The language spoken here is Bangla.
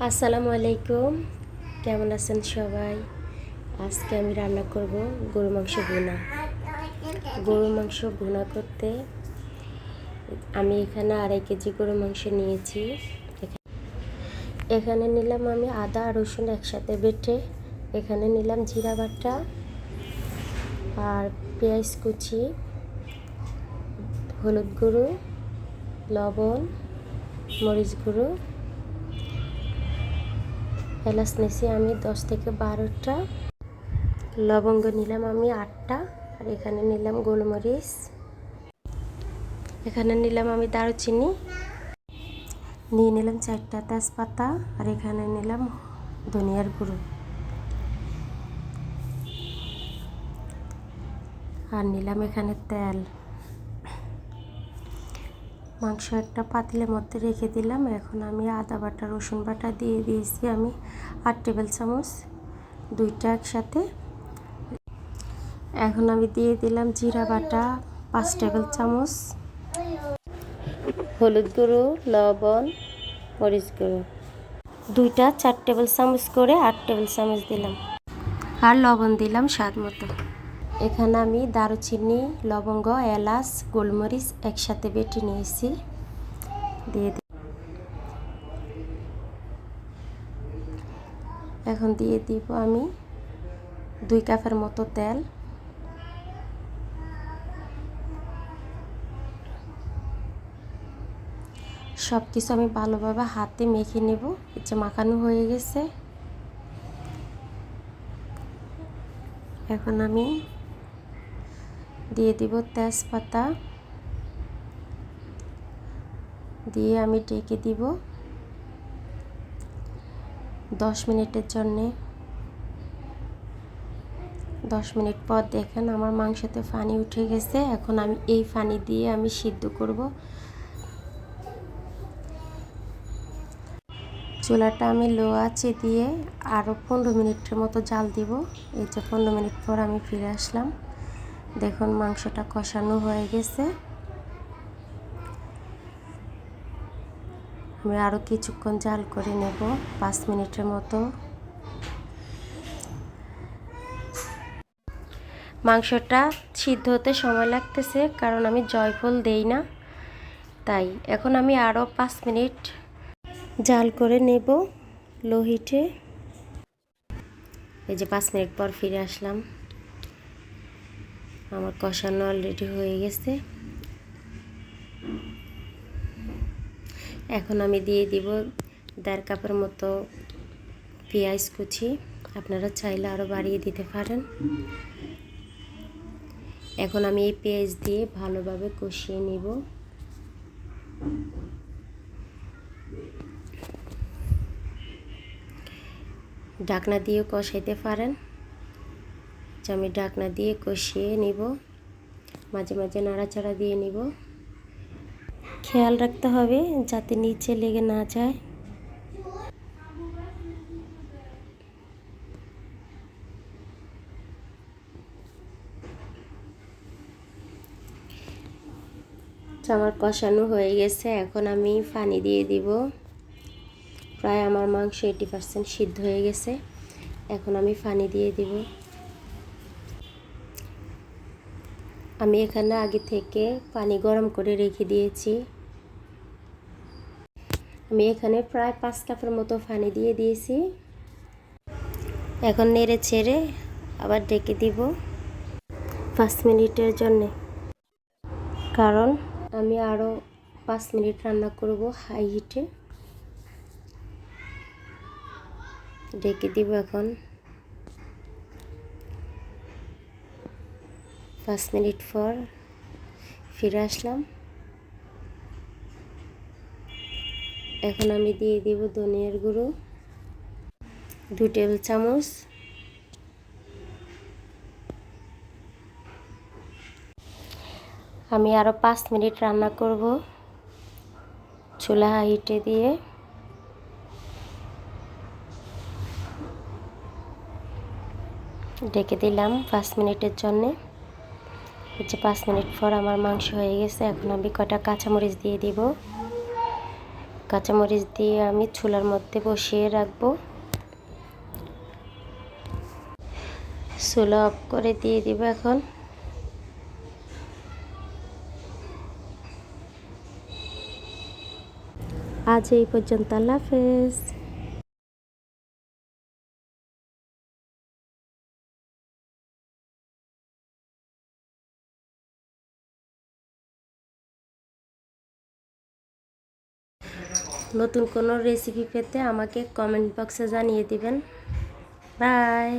আসসালামু আলাইকুম, কেমন আছেন সবাই? আজকে আমি রান্না করব গরু মাংস ভুনা। গরু মাংস ভুনা করতে আমি এখানে 2.5 কেজি গরু মাংস নিয়েছি। এখানে নিলাম আমি আদা আর রসুন একসাথে বেটে, এখানে নিলাম জিরা বাটা আর পেঁয়াজ কুচি, হলুদ গুঁড়ো, লবণ, মরিচ গুঁড়ো, এলাচ নিয়েছি আমি 10 থেকে 12টা, লবঙ্গ নিলাম আমি 8টা, আর এখানে নিলাম গোলমরিচ, এখানে নিলাম আমি দারুচিনি, নিয়ে নিলাম 4টা তেজপাতা, আর এখানে নিলাম ধনিয়ার গুঁড়ো, আর নিলাম এখানে তেল। মাংস একটা পাতিলের মধ্যে রেখে দিলাম। এখন আমি আদা বাটা রসুন বাটা দিয়ে দিয়েছি আমি 8 টেবিল চামচ, 2টা একসাথে। এখন আমি দিয়ে দিলাম জিরা বাটা 5 টেবিল চামচ, হলুদ গুঁড়ো, লবণ, মরিচ গুঁড়ো 2টা 4 টেবিল চামচ করে 8 টেবিল চামচ দিলাম, আর লবণ দিলাম স্বাদ মতো। এখানে আমি দারুচিনি, লবঙ্গ, এলাচ, গোলমরিচ একসাথে বেটে নিয়েছি, দিয়ে এখন দিয়ে দিব আমি 2 কাপের মতো তেল। সব কিছু আমি ভালোভাবে হাতে মেখে নেব। এই যে মাখানো হয়ে গেছে। এখন আমি দিয়ে দিব তেজপাতা, দিয়ে আমি ঢেকে দিব 10 মিনিটের জন্যে। 10 মিনিট পর দেখেন আমার মাংসতে পানি উঠে গেছে। এখন আমি এই পানি দিয়ে আমি সিদ্ধ করব। চুলাটা আমি লো আঁচে দিয়ে আরও 15 মিনিটের মতো জাল দিব। এই যে 15 মিনিট পর আমি ফিরে আসলাম। দেখুন মাংসটা কষানো হয়ে গেছে। আমি আরও কিছুক্ষণ জাল করে নেব, 5 মিনিটের মতো। মাংসটা সিদ্ধ হতে সময় লাগতেছে, কারণ আমি জয়ফল দেই না, তাই। এখন আমি আরও 5 মিনিট জাল করে নেব লো হিটে। এই যে 5 মিনিট পর ফিরে আসলাম, আমার কষানো অলরেডি হয়ে গেছে। এখন আমি দিয়ে দিব 1.5 কাপের মতো পেঁয়াজ কুচি, আপনারা চাইলে আরও বাড়িয়ে দিতে পারেন। এখন আমি এই পেঁয়াজ দিয়ে ভালোভাবে কষিয়ে নিব। ঢাকনা দিয়ে কষাইতে পারেন। আমি ঢাকনা দিয়ে কষিয়ে নিব, মাঝে মাঝে নাড়াচাড়া দিয়ে নিব। খেয়াল রাখতে হবে যাতে নিচে লেগে না যায়। আমার কষানো হয়ে গেছে। এখন আমি পানি দিয়ে দিব। প্রায় আমার মাংস 80% সিদ্ধ হয়ে গেছে। এখন আমি পানি দিয়ে দিব। আমি এখানে আগে থেকে পানি গরম করে রেখে দিয়েছি। আমি এখানে প্রায় 5 কাপের মতো পানি দিয়ে দিয়েছি। এখন নেড়ে ছেড়ে আবার ঢেকে দিব 5 মিনিটের জন্যে, কারণ আমি আরও 5 মিনিট রান্না করব হাই হিটে। ঢেকে দিব। এখন 5 মিনিট পর ফিরে আসলাম। এখন আমি দিয়ে দিব ধনিয়ার গুঁড়ো 2 টেবিল চামচ, আমি আরও 5 মিনিট রান্না করব চুলা হাই হিটে দিয়ে। ঢেকে দিলাম 5 মিনিটের জন্যে। হচ্ছে 5 মিনিট পর আমার মাংস হয়ে গেছে। এখন আমি কটা কাঁচামরিচ দিয়ে দিব। কাঁচামরিচ দিয়ে আমি চুলার মধ্যে বসিয়ে রাখবো। চুলা অফ করে দিয়ে দিব এখন। আজ এই পর্যন্ত, আল্লাহ হাফেজ। নতুন কোনো রেসিপি পেতে আমাকে কমেন্ট বক্সে জানিয়ে দিবেন। বাই।